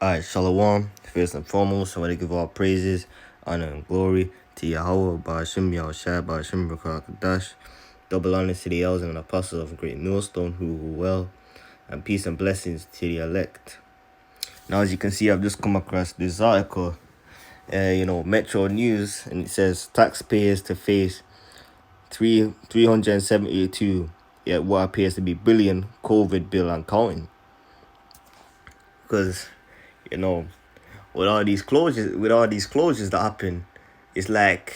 Alright, Shalom. First and foremost, I want to give all praises, honor, and glory to Yahweh, Ba'ashim, Yahushua, Ba'ashim, Rakakadash. Double honor to the elders and apostles of great millstone who well, and peace and blessings to the elect. Now, as you can see, I've just come across this article, Metro News, and it says taxpayers to face 372, what appears to be billion COVID bill and counting. Because, you know, with all these closures that happen, it's like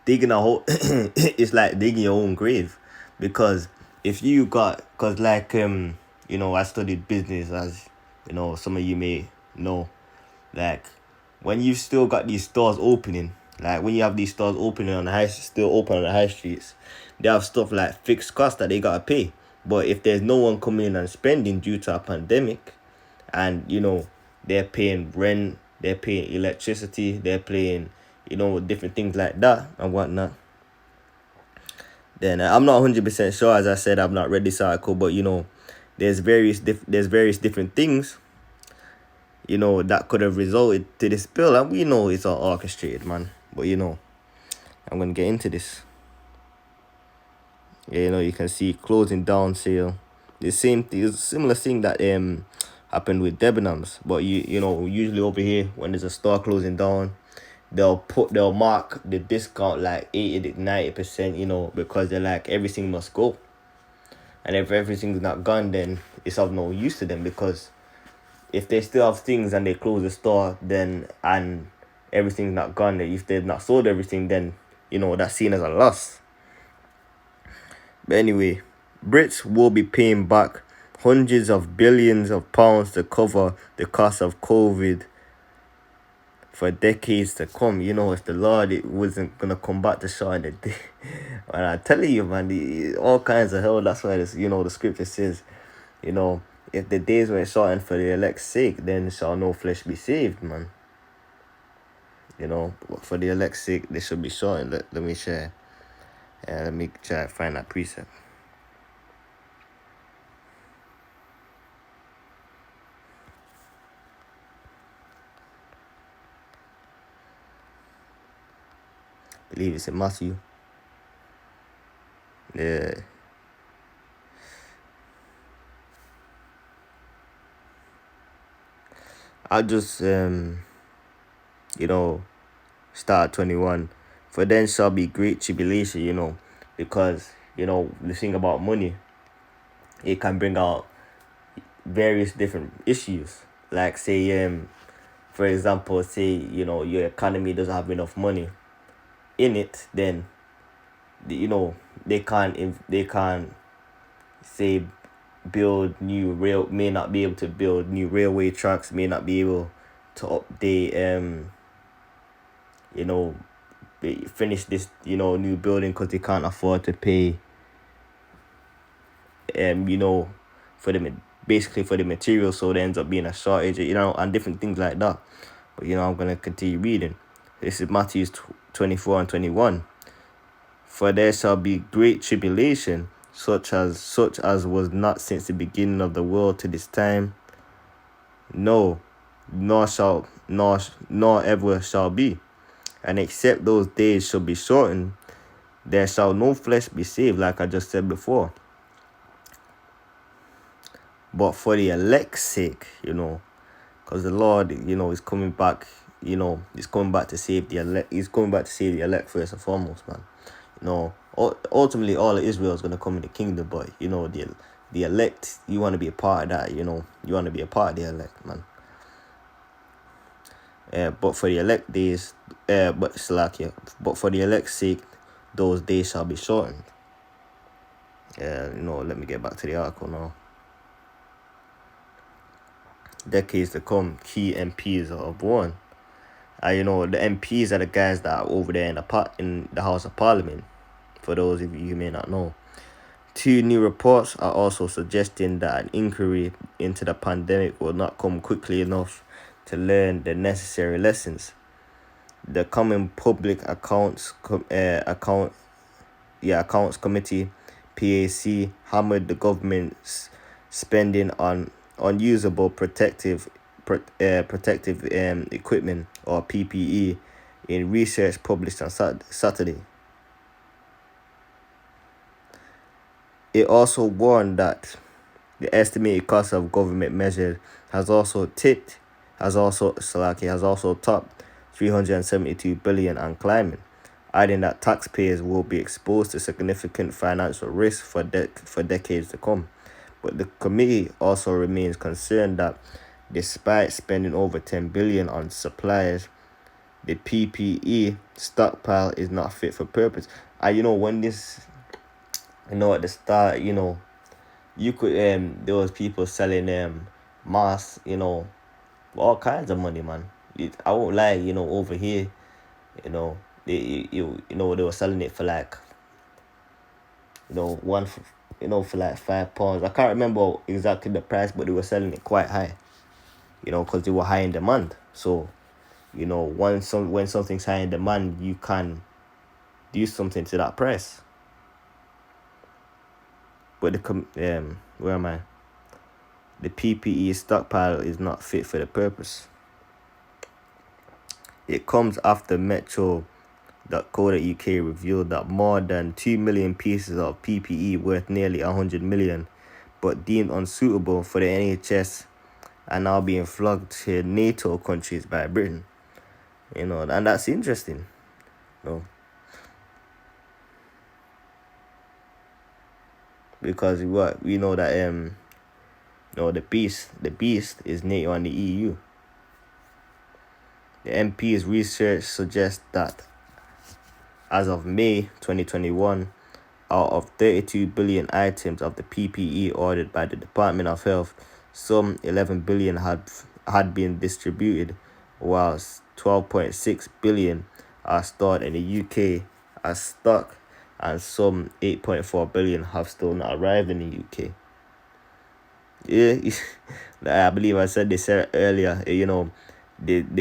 digging a hole. It's like digging your own grave, because if you got, I studied business, as some of you may know. Like, when you still got these stores opening, like when you have these stores opening on the still open on the high streets, they have stuff like fixed costs that they gotta pay. But if there's no one coming in and spending due to a pandemic, and they're paying rent, they're paying electricity, they're paying different things like that and whatnot, then I'm not 100% sure. As I said, I've not read this article, but there's various different things that could have resulted to this bill, and we know it's all orchestrated, man. But I'm gonna get into this. You can see closing down sale, the similar thing that happened with Debenhams. But usually over here, when there's a store closing down, they'll mark the discount like 80 to 90%, because they're like, everything must go, and if everything's not gone, then it's of no use to them. Because if they still have things and they close the store, then and everything's not gone, if they've not sold everything, then that's seen as a loss. But anyway, Brits will be paying back hundreds of billions of pounds to cover the cost of COVID for decades to come. If the Lord it wasn't gonna come back to shorten the day. And I tell you, man, all kinds of hell. That's why this, the scripture says, if the days were shortened for the elect's sake, then shall no flesh be saved, man. For the elect's sake, they should be shortened. Let me share. Let me try to find that precept. I believe it's in Matthew. Yeah. I'll just start 21. For then shall be great tribulation, because the thing about money, it can bring out various different issues. Like, say, for example, say your economy doesn't have enough money in it, then they can't say build new may not be able to build new railway tracks, may not be able to update finish this new building, because they can't afford to pay for basically for the material, so there ends up being a shortage, and different things like that. But I'm gonna continue reading. This is Matthew 24 and 21. For there shall be great tribulation, such as was not since the beginning of the world to this time, no, nor ever shall be. And except those days shall be shortened, there shall no flesh be saved, like I just said before. But for the elect's sake, because the Lord, is coming back, he's coming back to save the elect. He's coming back to save the elect first and foremost, man. Ultimately, all of Israel is going to come in the kingdom, but the elect, you want to be a part of that. You want to be a part of the elect, man. But for the elect days, but for the elect's sake, those days shall be shortened. Let me get back to the article now. Decades to come, key MPs are born. The MPs are the guys that are over there in the House of Parliament. For those of you who may not know, 2 new reports are also suggesting that an inquiry into the pandemic will not come quickly enough to learn the necessary lessons. The Common Public Accounts Committee (PAC) hammered the government's spending on unusable protective protective equipment, or PPE, in research published on Saturday. It also warned that the estimated cost of government measures has also topped 372 billion and climbing, adding that taxpayers will be exposed to significant financial risk for decades to come. But the committee also remains concerned that despite spending over 10 billion on supplies, the PPE stockpile is not fit for purpose. And when this, at the start, you could there was people selling masks, for all kinds of money, man. I won't lie, over here, they were selling it for like, one for, for like £5. I can't remember exactly the price, but they were selling it quite high, because they were high in demand. So, when something's high in demand, you can do something to that price. But where am I? The PPE stockpile is not fit for the purpose. It comes after Metro.co.uk revealed that more than 2 million pieces of PPE worth nearly 100 million, but deemed unsuitable for the NHS, are now being flogged to NATO countries by Britain. And that's interesting. Because we know that the beast is NATO and the EU. The MP's research suggests that as of May 2021, out of 32 billion items of the PPE ordered by the Department of Health, some 11 billion had been distributed, whilst 12.6 billion are stored in the UK as stock, and some 8.4 billion have still not arrived in the UK. Yeah, I believe I said this earlier. They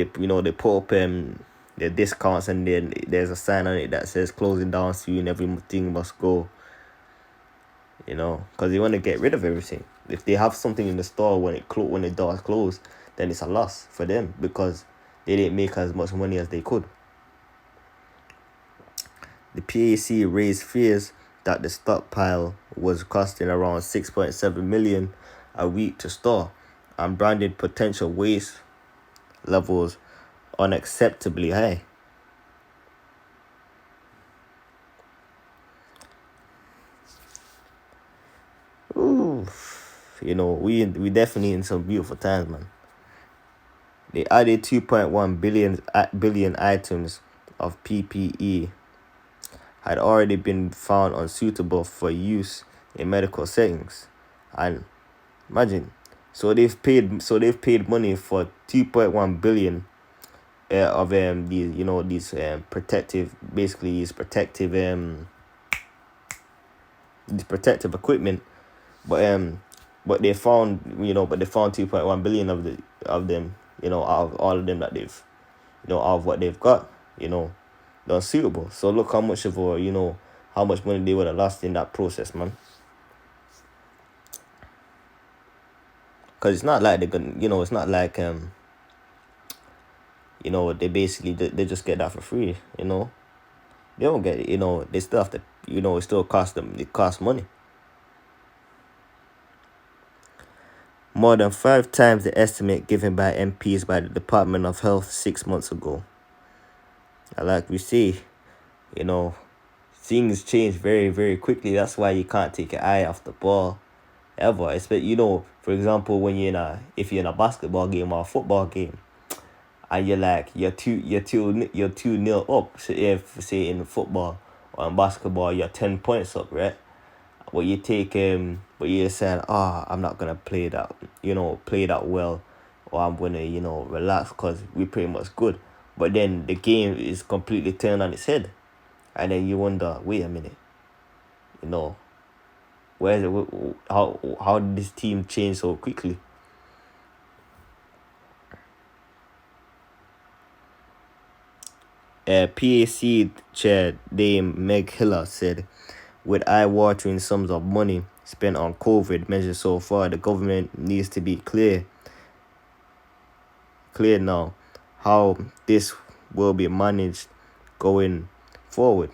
put up the discounts, and then there's a sign on it that says closing down soon, everything must go. Because they want to get rid of everything. If they have something in the store when the doors close, then it's a loss for them because they didn't make as much money as they could. The PAC raised fears that the stockpile was costing around 6.7 million a week to store, and branded potential waste levels unacceptably high. Ooh, we definitely in some beautiful times, man. They added 2.1 billion items of PPE had already been found unsuitable for use in medical settings, and imagine, so they've paid money for 2.1 billion of these protective equipment, but they found 2.1 billion of them, out of all of them that they've, out of what they've got, they're unsuitable. So look how much how much money they would have lost in that process, man. Because it's not like they're gonna, it's not like they basically they just get that for free. They don't get it. They still have to, it still costs them. It costs money. More than 5 times the estimate given by MPs by the Department of Health 6 months ago. And like we see, things change very, very quickly. That's why you can't take your eye off the ball ever. Especially, for example, when if you're in a basketball game or a football game, and you're 2-0 up. So if, say, in football or in basketball, you're 10 points up, right? But you said, I'm not gonna play that well, or I'm gonna relax because we're pretty much good. But then the game is completely turned on its head, and then you wonder, wait a minute, how did this team change so quickly? PAC chair Dame Meg Hiller said, with eye-watering sums of money spent on COVID measures so far, the government needs to be clear clear now how this will be managed going forward.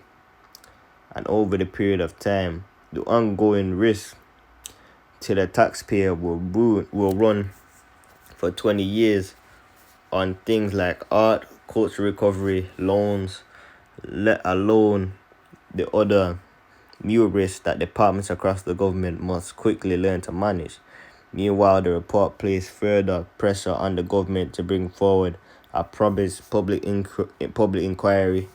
And over the period of time, the ongoing risk to the taxpayer will run for 20 years on things like art, cultural recovery, loans, let alone the other new risks that departments across the government must quickly learn to manage. Meanwhile, the report placed further pressure on the government to bring forward a promised public inquiry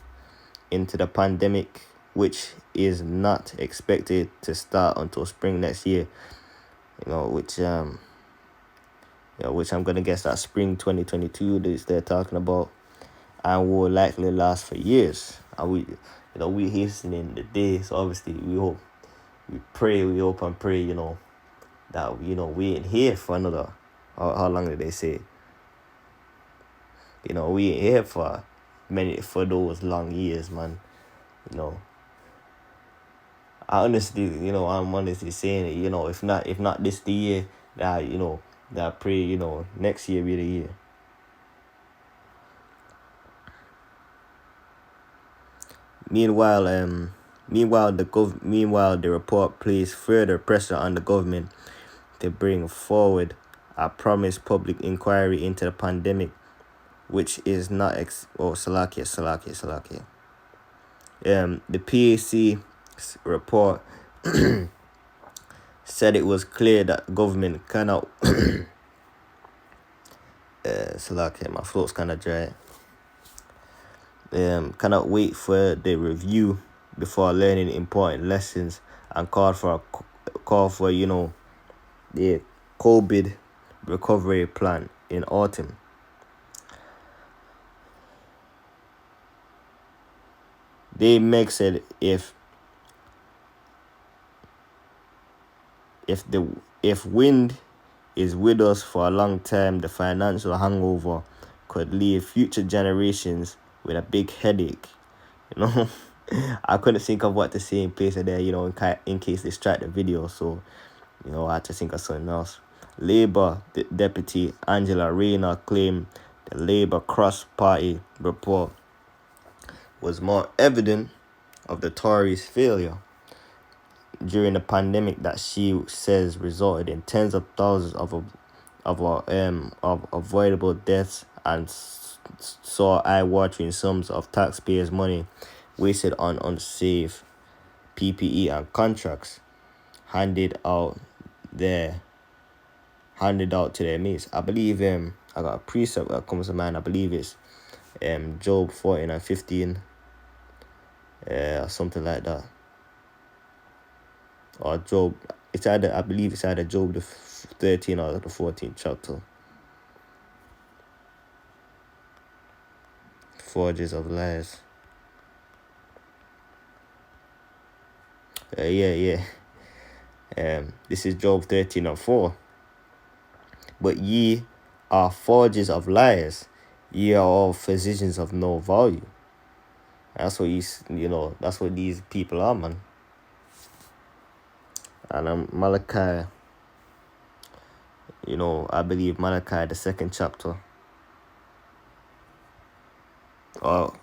into the pandemic, which is not expected to start until spring next year. Which I'm gonna guess that spring 2022 they're talking about, and will likely last for years. And we hastening the day, so obviously we hope, we hope and pray, that we ain't here for another. How long did they say? We ain't here for those long years, man. I'm honestly saying it. If not this the year, that that I pray next year be the year. Meanwhile, the report placed further pressure on the government to bring forward a promised public inquiry into the pandemic, which is not Salakia. The PAC report said it was clear that government cannot Salakia, my throat's kind of dry. Cannot wait for the review before learning important lessons, and call for the COVID recovery plan in autumn. Meg said if wind is with us for a long time, the financial hangover could leave future generations with a big headache. I couldn't think of what to say in place of there, in case they strike the video, so I had to think of something else. Labour Deputy Angela Rayner claimed the Labour cross-party report was more evident of the Tories' failure during the pandemic that she says resulted in tens of thousands of avoidable deaths and saw eye-watering sums of taxpayers' money wasted on unsafe PPE and contracts handed out to their mates. I believe I got a precept that comes to mind. I believe it's Job 14 and 15, something like that. Or Job, I believe it's either Job the 13 or the 14th chapter. Forges of lies. Yeah. This is Job 13 and 4. But ye are forges of lies. Ye are all physicians of no value. That's what that's what these people are, man. And Malachi, I believe Malachi, the 2nd chapter. Or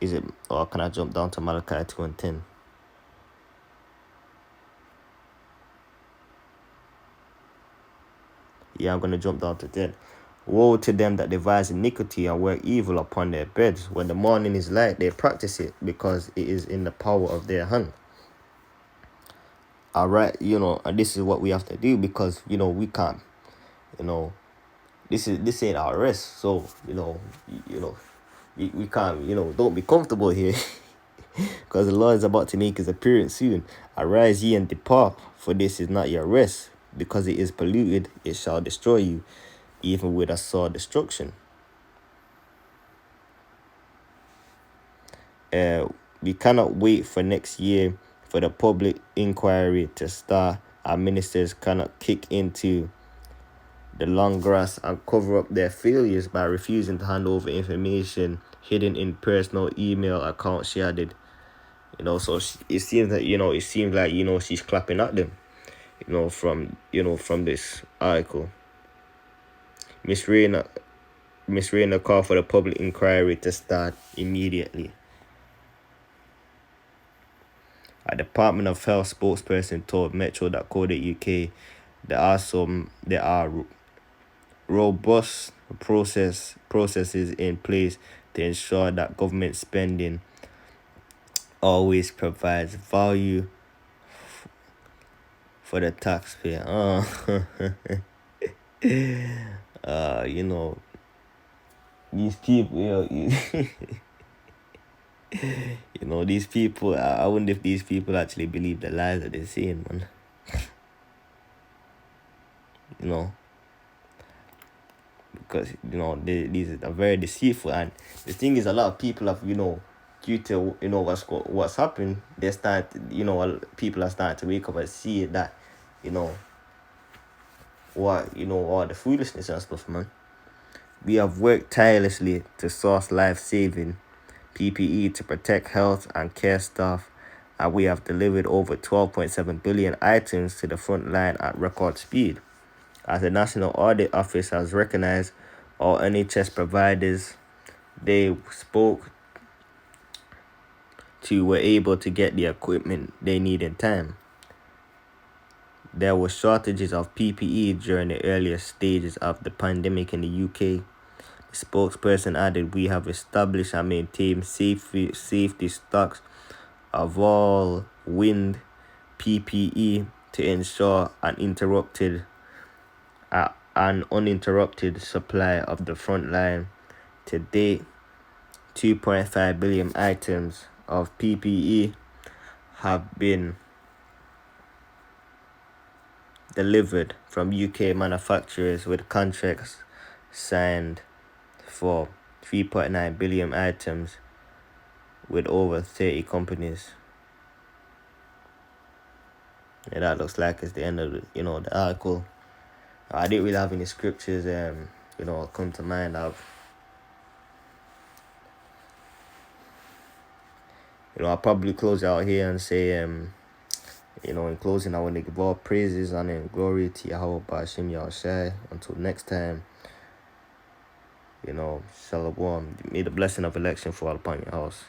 is it? Or can I jump down to Malachi 2 and 10? Yeah, I'm going to jump down to 10. Woe to them that devise iniquity and work evil upon their beds. When the morning is light, they practice it, because it is in the power of their hand. Alright, and this is what we have to do, because, we can't, this ain't our rest. So, we can't, don't be comfortable here. Because the Lord is about to make his appearance soon. Arise ye and depart, for this is not your rest. Because it is polluted, it shall destroy you, even with a sore destruction. We cannot wait for next year for the public inquiry to start. Our ministers cannot kick into the long grass and cover up their failures by refusing to hand over information hidden in personal email accounts she added. So it seems like she's clapping at them. From this article. Miss Rayner Miss Rayner called for the public inquiry to start immediately. A Department of Health spokesperson told Metro.co.uk there are robust processes in place to ensure that government spending always provides value for the taxpayer. You know, these people, you know, these people. I wonder if these people actually believe the lies that they're saying, man. You know, because these are very deceitful, and the thing is, a lot of people have, due to what's happened, they start, people are starting to wake up and see that, all the foolishness and stuff, man. We have worked tirelessly to source life-saving PPE to protect health and care staff, and we have delivered over 12.7 billion items to the front line at record speed. As the National Audit Office has recognized all NHS providers they spoke to were able to get the equipment they need in time. There were shortages of PPE during the earlier stages of the pandemic in the UK. The spokesperson added, "We have established and maintained safety stocks of all wind PPE to ensure an uninterrupted supply of the front line. To date, 2.5 billion items of PPE have been delivered from UK manufacturers with contracts signed for 3.9 billion items with over 30 companies." Yeah, that looks like it's the end of the article. I didn't really have any scriptures come to mind. I'll probably close out here and say in closing, I want to give all praises and glory to Yahweh Bashim Yahushai. Until next time, Shalom. May the blessing of election fall upon your house.